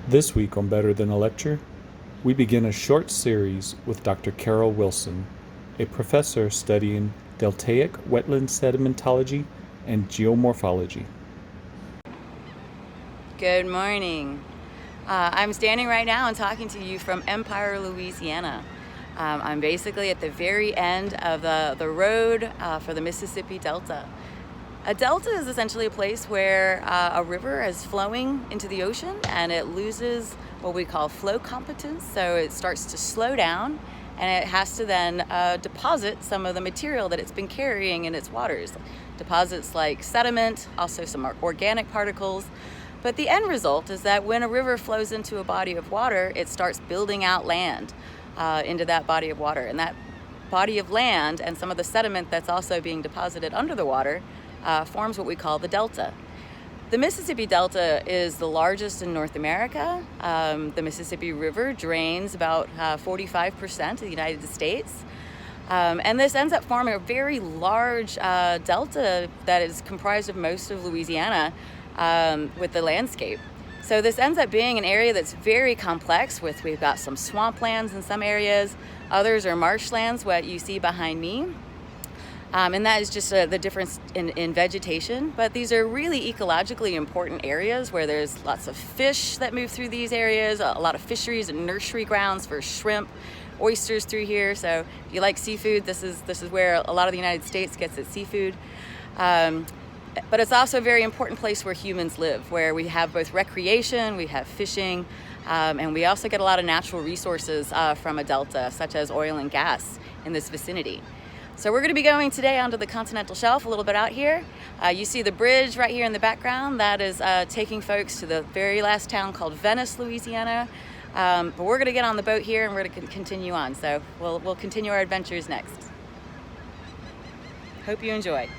This week on Better Than a Lecture, we begin a short series with Dr. Carol Wilson, a professor studying deltaic wetland sedimentology and geomorphology. Good morning. I'm standing right now and talking to you from Empire, Louisiana. I'm basically at the very end of the road for the Mississippi Delta. A delta is essentially a place where a river is flowing into the ocean and it loses what we call flow competence. So it starts to slow down and it has to then deposit some of the material that it's been carrying in its waters. Deposits like sediment, also some organic particles. But the end result is that when a river flows into a body of water, it starts building out land into that body of water. And that body of land and some of the sediment that's also being deposited under the water forms what we call the delta. The Mississippi Delta is the largest in North America. The Mississippi River drains about 45% of the United States. And this ends up forming a very large delta that is comprised of most of Louisiana with the landscape. So this ends up being an area that's very complex we've got some swamplands in some areas, others are marshlands, what you see behind me. And that is just the difference in vegetation. But these are really ecologically important areas where there's lots of fish that move through these areas, a lot of fisheries and nursery grounds for shrimp, oysters through here. So if you like seafood, this is where a lot of the United States gets its seafood. But it's also a very important place where humans live, where we have both recreation, we have fishing, and we also get a lot of natural resources from a delta, such as oil and gas in this vicinity. So we're going to be going today onto the continental shelf a little bit out here. You see the bridge right here in the background. That is taking folks to the very last town called Venice, Louisiana. But we're going to get on the boat here and we're going to continue on. So we'll continue our adventures next. Hope you enjoy.